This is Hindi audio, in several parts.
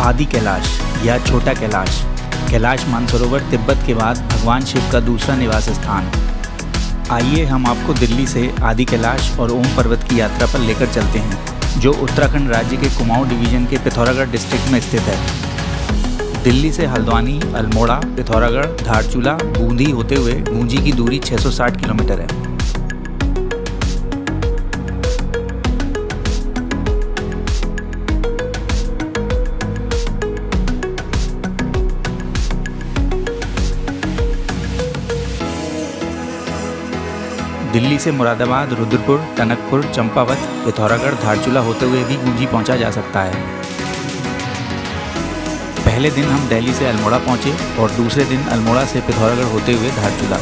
आदि कैलाश या छोटा कैलाश, कैलाश मानसरोवर तिब्बत के बाद भगवान शिव का दूसरा निवास स्थान। आइए हम आपको दिल्ली से आदि कैलाश और ओम पर्वत की यात्रा पर लेकर चलते हैं, जो उत्तराखंड राज्य के कुमाऊं डिवीजन के पिथौरागढ़ डिस्ट्रिक्ट में स्थित है। दिल्ली से हल्द्वानी, अल्मोड़ा, पिथौरागढ़, धारचूला, बूंदी होते हुए गूंजी की दूरी 660 किलोमीटर है। दिल्ली से मुरादाबाद, रुद्रपुर, टनकपुर, चंपावत, पिथौरागढ़, धारचूला होते हुए भी गूंजी पहुंचा जा सकता है। पहले दिन हम दिल्ली से अल्मोड़ा पहुंचे और दूसरे दिन अल्मोड़ा से पिथौरागढ़ होते हुए धारचूला।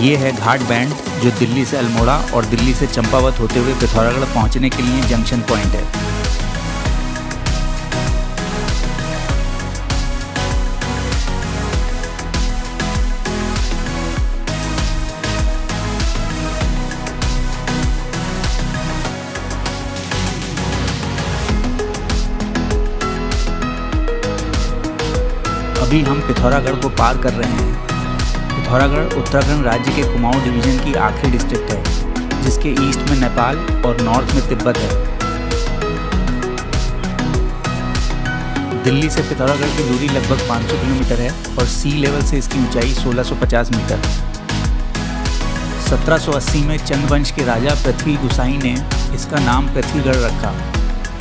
ये है घाट बैंड जो दिल्ली से अल्मोड़ा और दिल्ली से चंपावत होते हुए पिथौरागढ़ पहुंचने के लिए जंक्शन पॉइंट है। अभी हम पिथौरागढ़ को पार कर रहे हैं। पिथौरागढ़ उत्तराखंड राज्य के कुमाऊं डिवीजन की आखिरी डिस्ट्रिक्ट है, जिसके ईस्ट में नेपाल और नॉर्थ में तिब्बत है। दिल्ली से पिथौरागढ़ की दूरी लगभग 500 किलोमीटर है और सी लेवल से इसकी ऊंचाई 1650 मीटर। 1780 में चंद वंश के राजा पृथ्वी गुसाई ने इसका नाम पृथ्वीगढ़ रखा,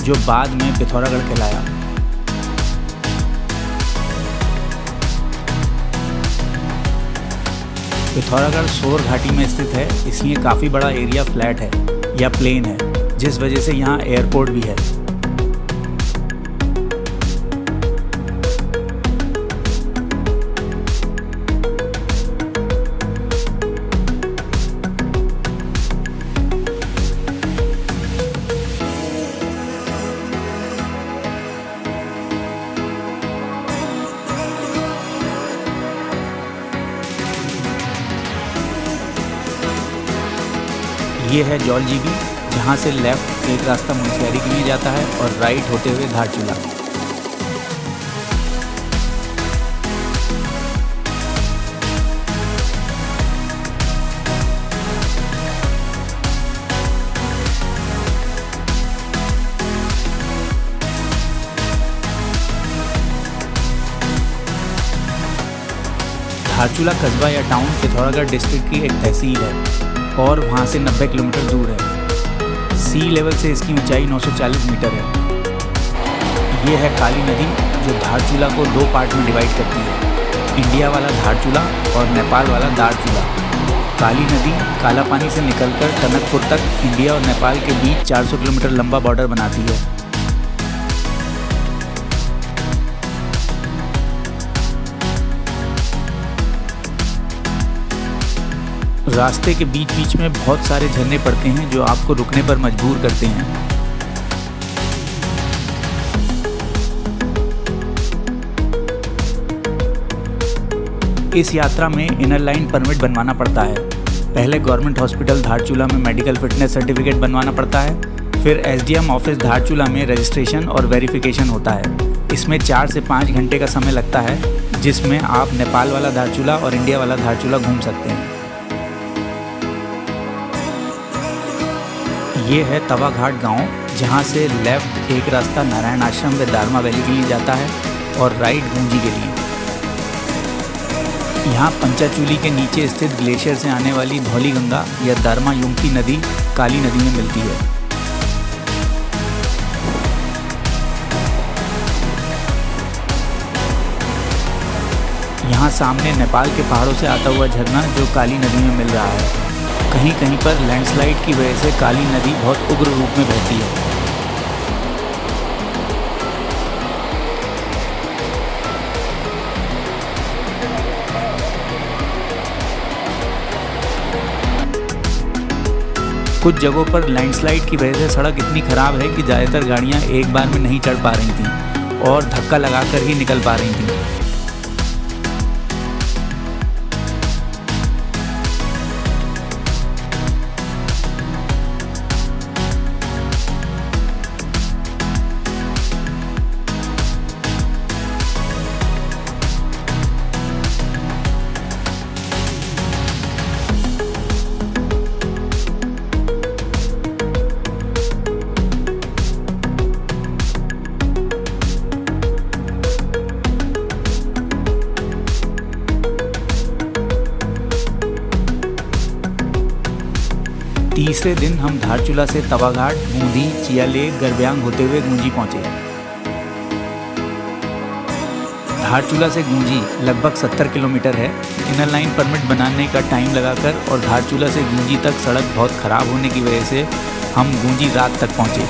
जो बाद में पिथौरागढ़ कहलाया। पिथौरागढ़ सोर घाटी में स्थित है, इसलिए काफ़ी बड़ा एरिया फ्लैट है या प्लेन है, जिस वजह से यहाँ एयरपोर्ट भी है। ये है जौलजीबी, जहाँ से लेफ्ट एक रास्ता मुनस्यारी के लिए जाता है और राइट होते हुए धारचूला। धारचूला कस्बा या टाउन पिथौरागढ़ डिस्ट्रिक्ट की एक तहसील है और वहाँ से 90 किलोमीटर दूर है। सी लेवल से इसकी ऊंचाई 940 मीटर है। ये है काली नदी, जो धारचूला को दो पार्ट में डिवाइड करती है, इंडिया वाला धारचूला और नेपाल वाला दारचूला। काली नदी काला पानी से निकलकर टनकपुर तक इंडिया और नेपाल के बीच 400 किलोमीटर लंबा बॉर्डर बनाती है। रास्ते के बीच बीच में बहुत सारे झरने पड़ते हैं, जो आपको रुकने पर मजबूर करते हैं। इस यात्रा में इनर लाइन परमिट बनवाना पड़ता है। पहले गवर्नमेंट हॉस्पिटल धारचूला में मेडिकल फिटनेस सर्टिफिकेट बनवाना पड़ता है, फिर एसडीएम ऑफिस धारचूला में रजिस्ट्रेशन और वेरिफिकेशन होता है। इसमें 4 से 5 घंटे का समय लगता है, जिसमें आप नेपाल वाला धारचूला और इंडिया वाला धारचूला घूम सकते हैं। ये है तवा घाट गांव, जहां से लेफ्ट एक रास्ता नारायण आश्रम व दारमा वैली के लिए जाता है और राइट गूंजी के लिए। यहाँ पंचाचूली के नीचे स्थित ग्लेशियर से आने वाली धौली गंगा या दारमा युमती नदी काली नदी में मिलती है। यहाँ सामने नेपाल के पहाड़ों से आता हुआ झरना जो काली नदी में मिल रहा है। कहीं कहीं पर लैंडस्लाइड की वजह से काली नदी बहुत उग्र रूप में बहती है। कुछ जगहों पर लैंडस्लाइड की वजह से सड़क इतनी खराब है कि ज़्यादातर गाड़ियां एक बार में नहीं चढ़ पा रही थीं और धक्का लगाकर ही निकल पा रही थीं। तीसरे दिन हम धारचूला से तवाघाट, बूंदी, चिया लेक, गरब्यांग होते हुए गूंजी पहुँचे। धारचूला से गूंजी लगभग 70 किलोमीटर है। इनर लाइन परमिट बनाने का टाइम लगाकर और धारचूला से गूंजी तक सड़क बहुत ख़राब होने की वजह से हम गूंजी रात तक पहुँचे।